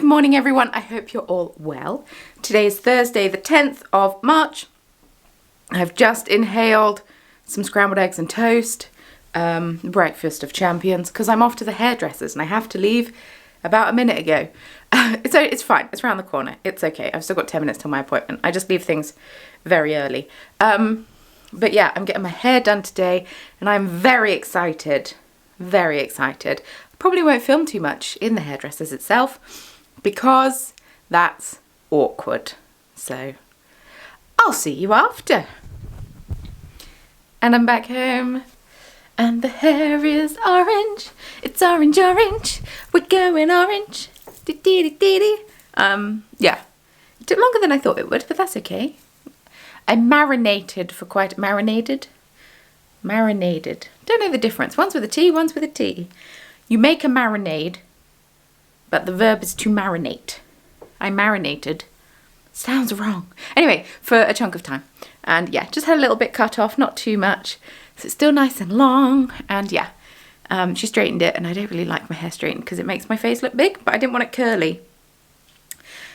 morning everyone, I hope you're all well. Today is Thursday the 10th of March. I've just inhaled some scrambled eggs and toast, breakfast of champions, because I'm off to the hairdressers and I have to leave about a minute ago. It's fine, it's around the corner, it's okay. I've still got 10 minutes till my appointment. I just leave things very early. But yeah, I'm getting my hair done today and I'm very excited, very excited. Probably won't film too much in the hairdressers itself because that's awkward. So I'll see you after. And I'm back home and the hair is orange. It's orange, orange. We're going orange. Yeah, it took longer than I thought it would, but that's okay. I marinated for marinated. Don't know the difference. One's with a T, one's with a T. You make a marinade, but the verb is to marinate. I marinated. Sounds wrong. Anyway, for a chunk of time. And yeah, just had a little bit cut off, not too much. So it's still nice and long. And yeah, she straightened it. And I don't really like my hair straightened because it makes my face look big, but I didn't want it curly.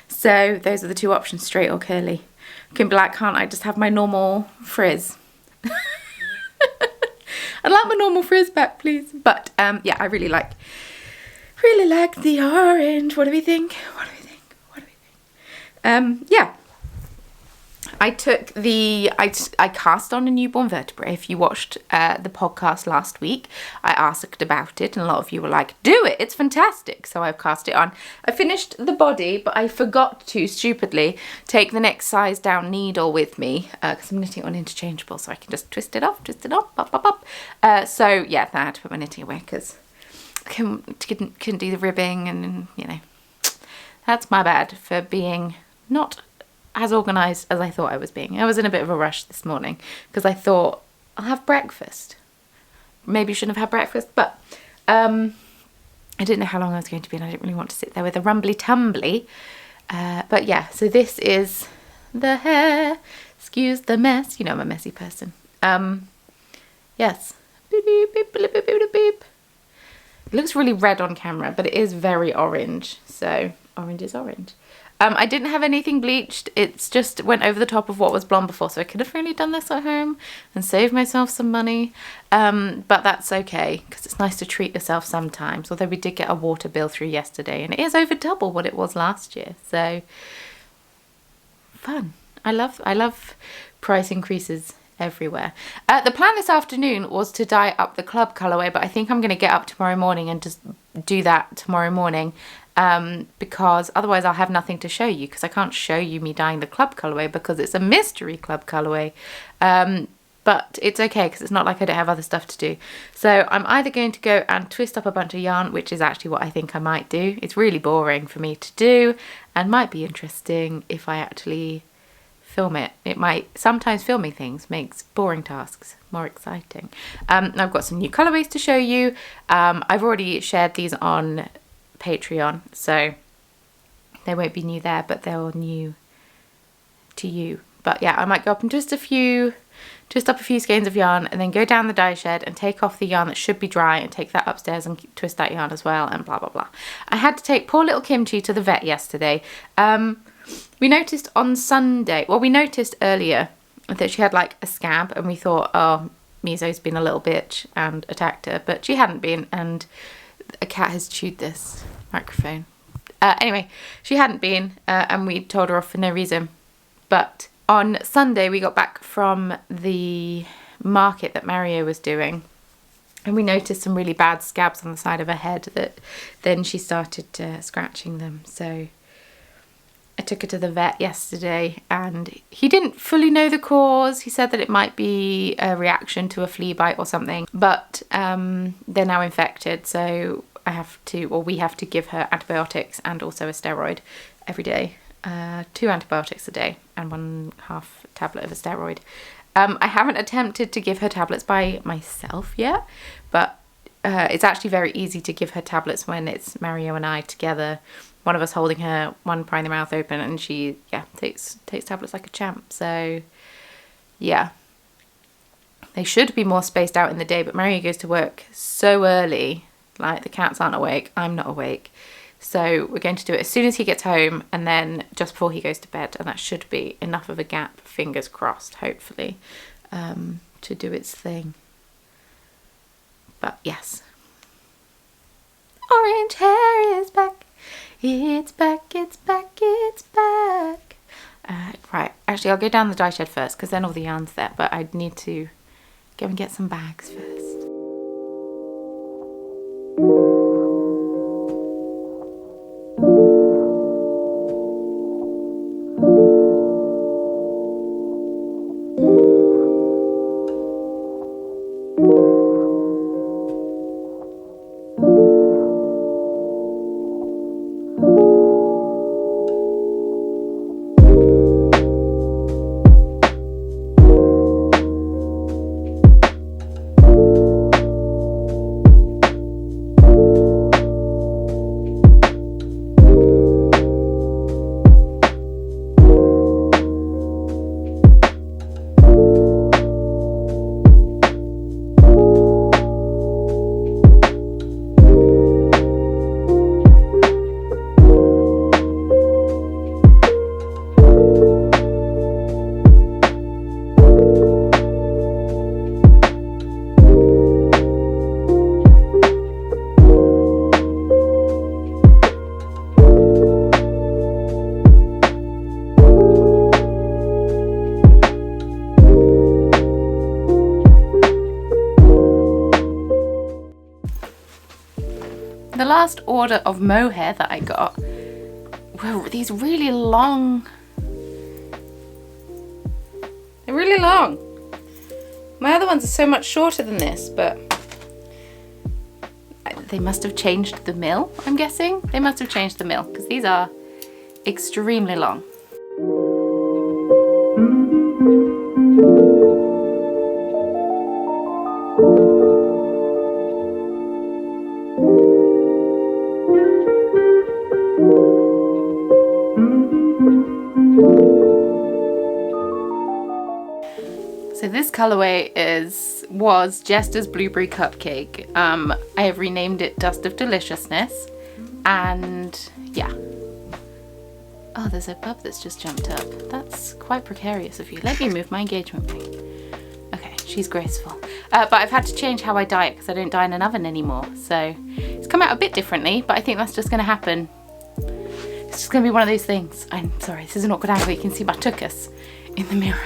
So those are the two options, straight or curly. Can black, can't I just have my normal frizz? I'd like my normal frizz back, please. But yeah, I really like the orange. What do we think? Yeah. I cast on a newborn vertebrae. If you watched the podcast last week, I asked about it and a lot of you were like, do it, it's fantastic. So I've cast it on. I finished the body, but I forgot to, stupidly, take the next size down needle with me because I'm knitting on interchangeable, so I can just twist it off, pop. So yeah, I had to put my knitting away because I couldn't do the ribbing and, you know, that's my bad for being not as organised as I thought I was being. I was in a bit of a rush this morning because I thought I'll have breakfast. Maybe you shouldn't have had breakfast, but I didn't know how long I was going to be and I didn't really want to sit there with a rumbly tumbly. But yeah, so this is the hair. Excuse the mess. You know I'm a messy person. Yes. Beep, beep, beep, beep, beep, beep, beep. It looks really red on camera, but it is very orange. So orange is orange. I didn't have anything bleached. It's just went over the top of what was blonde before. So I could have really done this at home and saved myself some money. But that's okay because it's nice to treat yourself sometimes. Although we did get a water bill through yesterday and it is over double what it was last year. So fun. I love price increases everywhere. The plan this afternoon was to dye up the club colourway, but I think I'm going to get up tomorrow morning and just do that tomorrow morning. Because otherwise I'll have nothing to show you because I can't show you me dyeing the club colourway because it's a mystery club colourway. But it's okay because it's not like I don't have other stuff to do. So I'm either going to go and twist up a bunch of yarn, which is actually what I think I might do. It's really boring for me to do and might be interesting if I actually film it. It might, sometimes filming things makes boring tasks more exciting. I've got some new colourways to show you. I've already shared these on Patreon, so they won't be new there, but they're new to you. But yeah, I might go up and twist up a few skeins of yarn and then go down the dye shed and take off the yarn that should be dry and take that upstairs and twist that yarn as well and blah blah blah. I had to take poor little Kimchi to the vet yesterday. We noticed on Sunday, well we noticed earlier that she had like a scab and we thought, oh, Mizo's been a little bitch and attacked her, but she hadn't been, and a cat has chewed this microphone. Anyway, she hadn't been and we told her off for no reason. But on Sunday we got back from the market that Mario was doing and we noticed some really bad scabs on the side of her head that then she started scratching them. So I took her to the vet yesterday and he didn't fully know the cause. He said that it might be a reaction to a flea bite or something, but they're now infected, so we have to give her antibiotics and also a steroid every day. 2 antibiotics a day and 1/2 tablet of a steroid. I haven't attempted to give her tablets by myself yet, but it's actually very easy to give her tablets when it's Mario and I together. One of us holding her, one prying the mouth open, and she, yeah, takes tablets like a champ. So, yeah. They should be more spaced out in the day, but Mario goes to work so early. Like, the cats aren't awake, I'm not awake. So we're going to do it as soon as he gets home and then just before he goes to bed, and that should be enough of a gap, fingers crossed, hopefully, to do its thing. But yes. Orange hair is back. It's back, it's back, it's back. Right, actually I'll go down the dye shed first because then all the yarn's there, but I need to go and get some bags first. The last order of mohair that I got were these really long. They're really long. My other ones are so much shorter than this, but they must have changed the mill, I'm guessing. They must have changed the mill because these are extremely long. So this colorway was Jester's Blueberry Cupcake. I have renamed it Dust of Deliciousness, and yeah. Oh, there's a bub that's just jumped up. That's quite precarious of you. Let me move my engagement ring. Okay, she's graceful. But I've had to change how I dye it because I don't dye in an oven anymore. So it's come out a bit differently, but I think that's just going to happen. It's just going to be one of those things. I'm sorry, this is an awkward angle. You can see my tuchus in the mirror.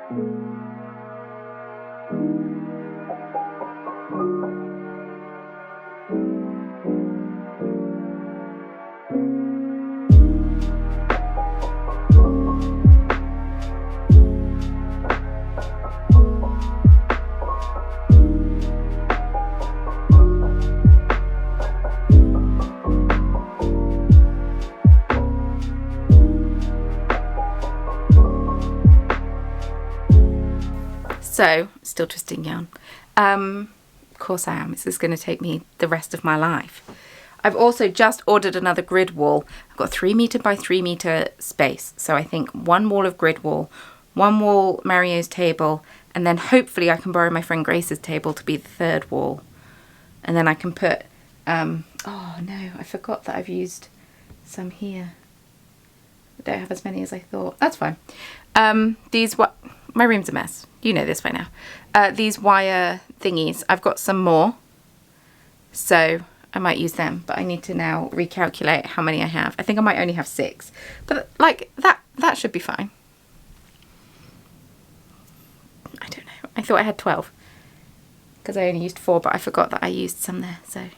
So, still twisting yarn. Of course I am. This is going to take me the rest of my life. I've also just ordered another grid wall. I've got 3 meter by 3 meter space. So I think 1 wall of grid wall, 1 wall Mario's table, and then hopefully I can borrow my friend Grace's table to be the 3rd wall. And then I can put, oh no, I forgot that I've used some here. I don't have as many as I thought. That's fine. My room's a mess. You know this by now. These wire thingies, I've got some more. So I might use them, but I need to now recalculate how many I have. I think I might only have 6. But like that should be fine. I don't know. I thought I had 12. Because I only used 4, but I forgot that I used some there, so I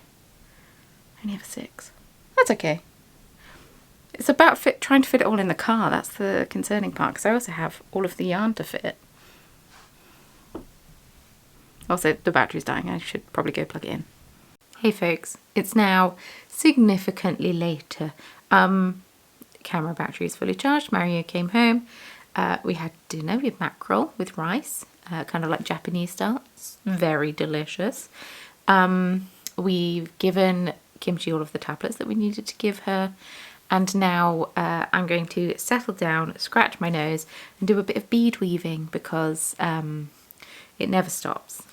only have 6. That's okay. It's about trying to fit it all in the car. That's the concerning part, because I also have all of the yarn to fit. Also, the battery's dying. I should probably go plug it in. Hey folks, it's now significantly later. Camera battery is fully charged. Mario came home. We had dinner with mackerel with rice, kind of like Japanese style. It's very delicious. We've given Kimchi all of the tablets that we needed to give her. And now I'm going to settle down, scratch my nose, and do a bit of bead weaving because it never stops.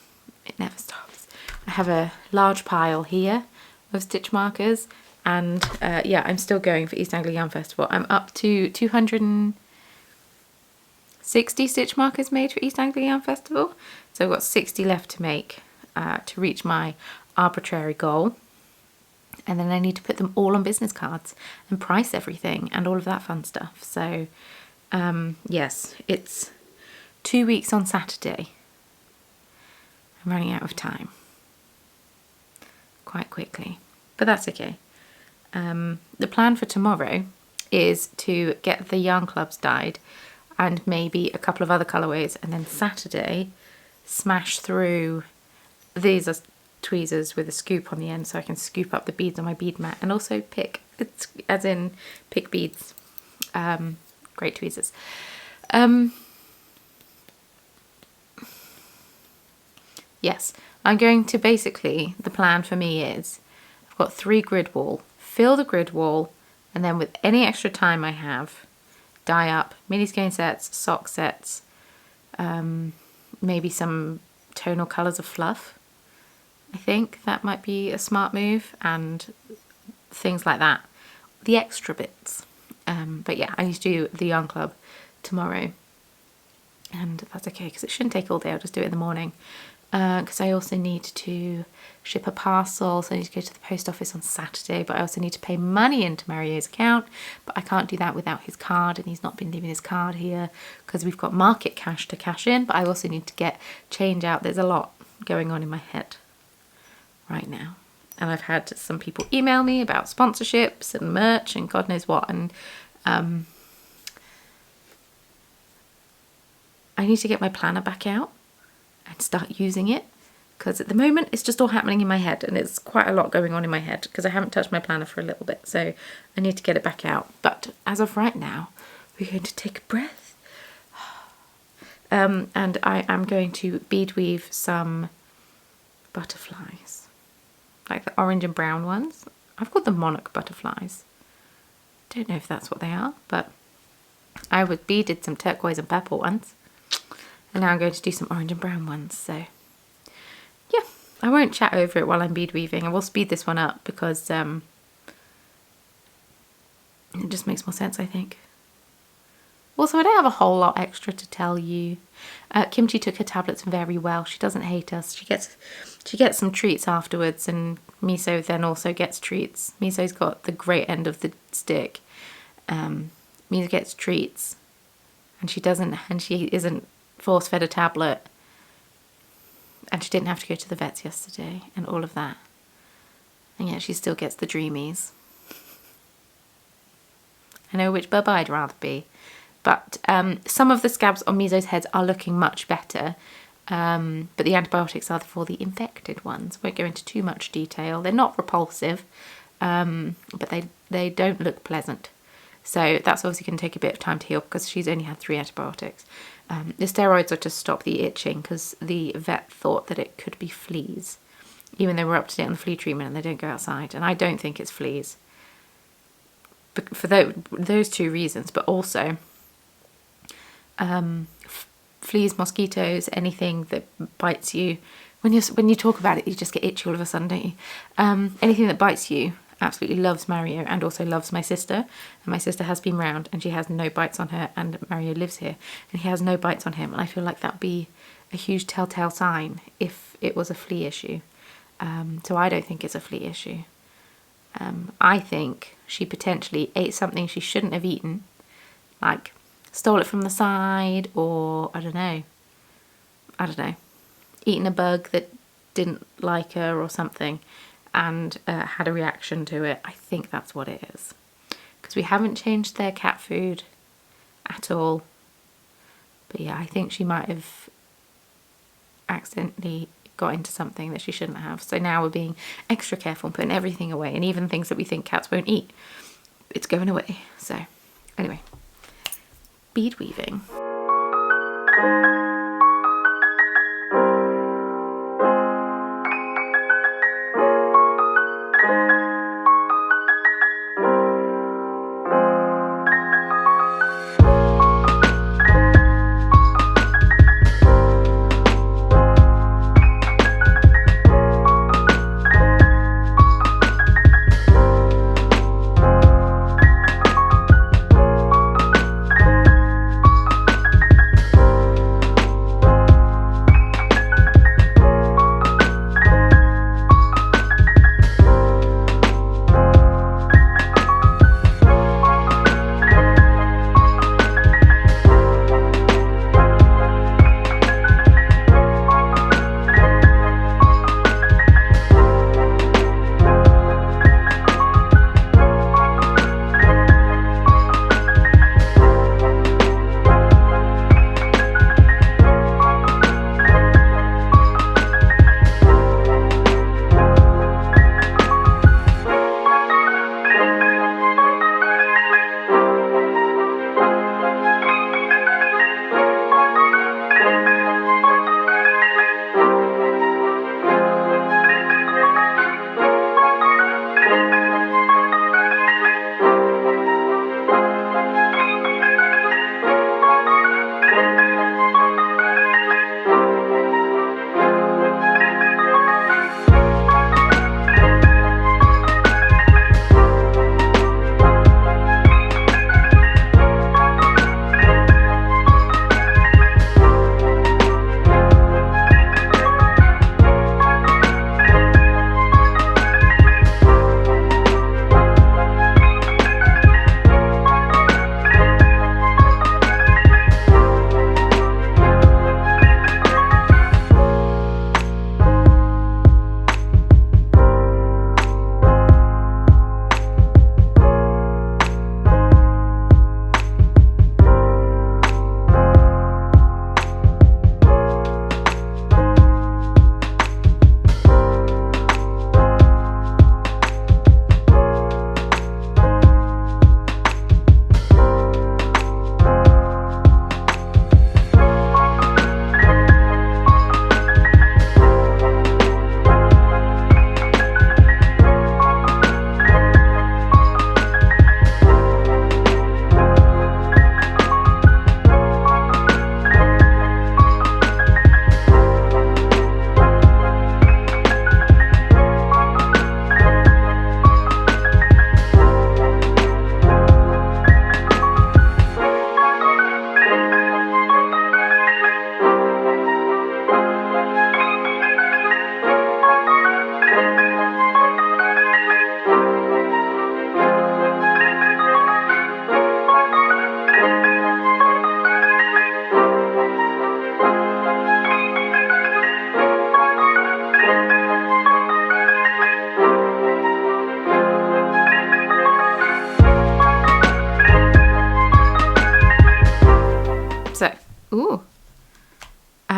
It never stops. I have a large pile here of stitch markers, and yeah, I'm still going for East Anglia Yarn Festival. I'm up to 260 stitch markers made for East Anglia Yarn Festival. So I've got 60 left to make to reach my arbitrary goal. And then I need to put them all on business cards and price everything and all of that fun stuff. So, yes, it's 2 weeks on Saturday. I'm running out of time quite quickly, but that's okay. The plan for tomorrow is to get the yarn clubs dyed and maybe a couple of other colourways, and then Saturday smash through. These are tweezers with a scoop on the end, so I can scoop up the beads on my bead mat and also pick, it's as in pick beads. Great tweezers. Yes, I'm going to basically, the plan for me is I've got 3 grid wall, fill the grid wall, and then with any extra time I have, dye up mini skein sets, sock sets, maybe some tonal colours of fluff. I think that might be a smart move, and things like that. The extra bits. But yeah, I need to do the yarn club tomorrow. And that's okay, because it shouldn't take all day. I'll just do it in the morning. Because I also need to ship a parcel, so I need to go to the post office on Saturday, but I also need to pay money into Mario's account, but I can't do that without his card, and he's not been leaving his card here because we've got market cash to cash in, but I also need to get change out. There's a lot going on in my head right now, and I've had some people email me about sponsorships and merch and God knows what, and I need to get my planner back out and start using it, because at the moment it's just all happening in my head, and it's quite a lot going on in my head because I haven't touched my planner for a little bit, so I need to get it back out. But as of right now, we're going to take a breath, and I am going to bead weave some butterflies, like the orange and brown ones. I've got the monarch butterflies. Don't know if that's what they are, but I beaded some turquoise and purple ones. And now I'm going to do some orange and brown ones, so yeah, I won't chat over it while I'm bead weaving. I will speed this one up because it just makes more sense, I think. Also, I don't have a whole lot extra to tell you. Kimchi took her tablets very well. She doesn't hate us. She gets some treats afterwards, and Miso then also gets treats. Miso's got the great end of the stick. Miso gets treats, and she isn't force fed a tablet, and she didn't have to go to the vets yesterday and all of that. And yet she still gets the dreamies. I know which bub I'd rather be. But some of the scabs on Mizo's heads are looking much better. But the antibiotics are for the infected ones. Won't go into too much detail. They're not repulsive, but they don't look pleasant. So that's obviously going to take a bit of time to heal because she's only had 3 antibiotics. The steroids are to stop the itching because the vet thought that it could be fleas, even though we're up to date on the flea treatment and they don't go outside. And I don't think it's fleas for those 2 reasons, but also fleas, mosquitoes, anything that bites you. When you talk about it, you just get itchy all of a sudden, don't you? Anything that bites you absolutely loves Mario and also loves my sister. And my sister has been round and she has no bites on her, and Mario lives here and he has no bites on him. And I feel like that would be a huge telltale sign if it was a flea issue. So I don't think it's a flea issue. I think she potentially ate something she shouldn't have eaten, like stole it from the side, or I don't know, eaten a bug that didn't like her or something, and had a reaction to it. I think that's what it is, because we haven't changed their cat food at all. But yeah, I think she might have accidentally got into something that she shouldn't have. So now we're being extra careful and putting everything away, and even things that we think cats won't eat, it's going away. So anyway, bead weaving.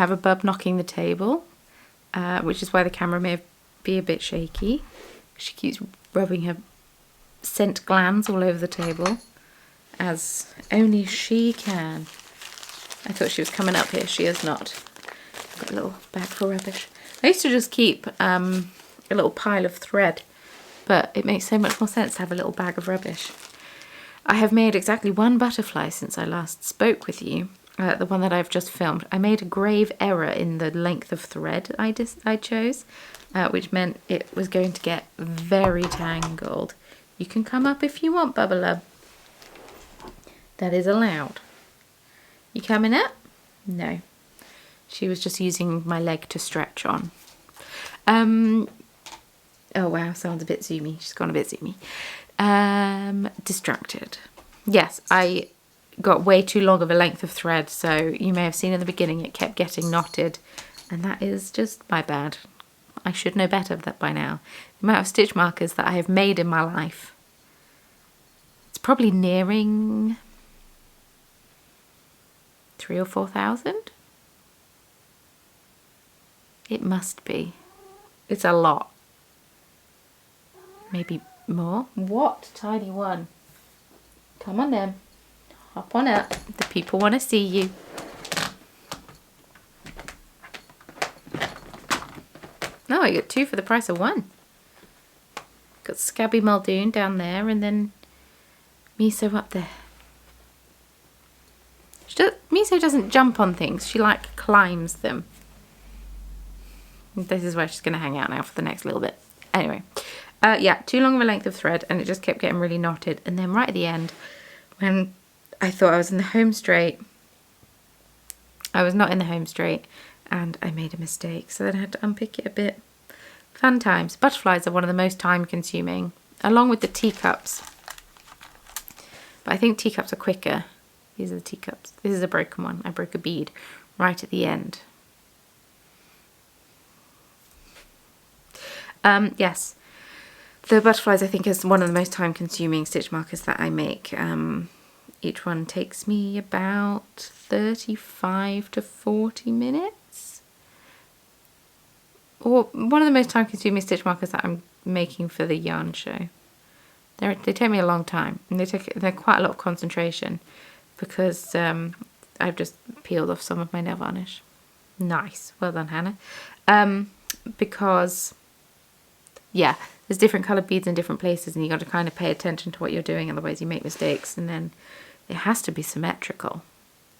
have a bub knocking the table, which is why the camera may be a bit shaky. She keeps rubbing her scent glands all over the table, as only she can. I thought she was coming up here. She is not. I've got a little bag for rubbish. I used to just keep a little pile of thread, but it makes so much more sense to have a little bag of rubbish. I have made exactly one butterfly since I last spoke with you, the one that I've just filmed. I made a grave error in the length of thread I chose, which meant it was going to get very tangled. You can come up if you want, Bubba. That is allowed. You coming up? No. She was just using my leg to stretch on. Oh wow, sounds a bit zoomy. She's gone a bit zoomy. Distracted. Yes, I got way too long of a length of thread, so you may have seen in the beginning it kept getting knotted, and that is just my bad. I should know better that by now. The amount of stitch markers that I have made in my life, it's probably nearing 3,000 or 4,000. It must be. It's a lot. Maybe more. What? Tiny one. Come on then. Hop on up. The people want to see you. No, I got 2 for the price of 1. Got Scabby Muldoon down there and then Miso up there. Miso doesn't jump on things. She like climbs them. This is where she's going to hang out now for the next little bit. Anyway. Yeah, too long of a length of thread, and it just kept getting really knotted. And then right at the end, when I thought I was in the home straight, I was not in the home straight, and I made a mistake. So then I had to unpick it a bit. Fun times. Butterflies are one of the most time-consuming, along with the teacups. But I think teacups are quicker. These are the teacups. This is a broken one. I broke a bead right at the end. Yes. The butterflies, I think, is one of the most time-consuming stitch markers that I make. Each one takes me about 35 to 40 minutes. Or one of the most time-consuming stitch markers that I'm making for the yarn show. They take me a long time, and they're quite a lot of concentration because I've just peeled off some of my nail varnish. Nice, well done, Hannah. Because yeah, there's different coloured beads in different places, and you got to kind of pay attention to what you're doing, otherwise you make mistakes. And then it has to be symmetrical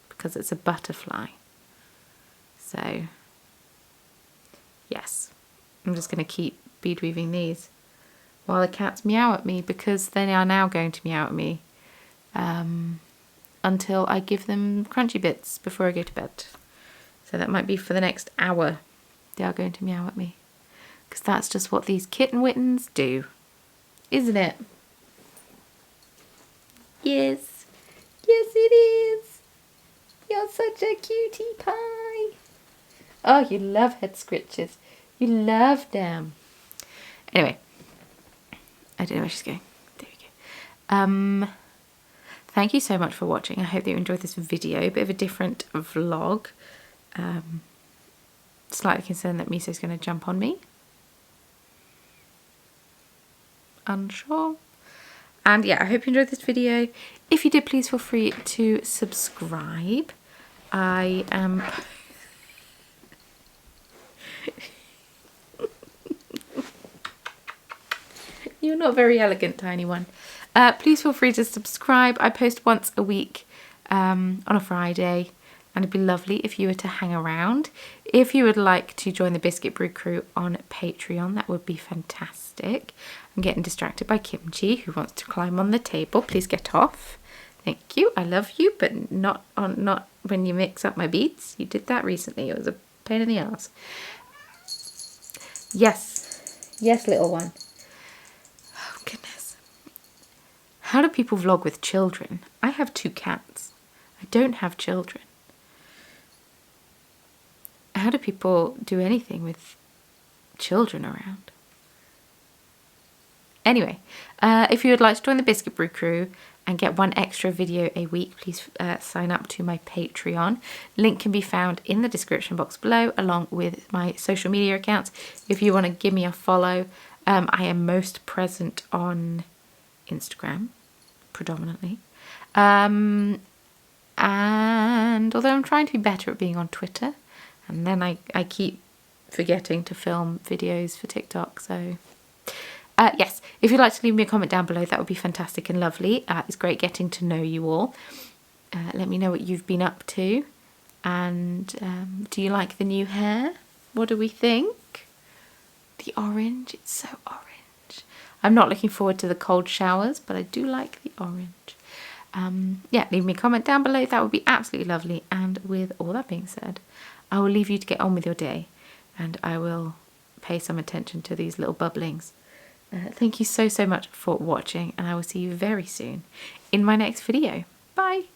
because it's a butterfly. So yes, I'm just going to keep bead weaving these while the cats meow at me, because they are now going to meow at me until I give them crunchy bits before I go to bed. So that might be for the next hour. They are going to meow at me. Because that's just what these kitten wittens do. Isn't it? Yes. Yes, it is. You're such a cutie pie. Oh, you love head scritches. You love them. Anyway. I don't know where she's going. There we go. Thank you so much for watching. I hope that you enjoyed this video. A bit of a different vlog. Slightly concerned that Miso's going to jump on me. Unsure. And yeah, I hope you enjoyed this video. If you did, please feel free to subscribe. I am You're not very elegant, tiny one. Please feel free to subscribe. I post once a week on a Friday, and it'd be lovely if you were to hang around. If you would like to join the Biscuit Brew crew on Patreon, that would be fantastic. I'm getting distracted by Kimchi, who wants to climb on the table. Please get off. Thank you. I love you, but not when you mix up my beads. You did that recently. It was a pain in the ass. Yes. Yes, little one. Oh, goodness. How do people vlog with children? I have 2 cats. I don't have children. How do people do anything with children around? Anyway, if you would like to join the Biscuit Brew crew, and get one extra video a week, please sign up to my Patreon. Link can be found in the description box below, along with my social media accounts. If you want to give me a follow, I am most present on Instagram, predominantly. And although I'm trying to be better at being on Twitter, and then I keep forgetting to film videos for TikTok, so... yes, if you'd like to leave me a comment down below, that would be fantastic and lovely. It's great getting to know you all. Let me know what you've been up to. And do you like the new hair? What do we think? The orange, it's so orange. I'm not looking forward to the cold showers, but I do like the orange. Yeah, leave me a comment down below. That would be absolutely lovely. And with all that being said, I will leave you to get on with your day. And I will pay some attention to these little bubblings. Thank you so much for watching, and I will see you very soon in my next video. Bye!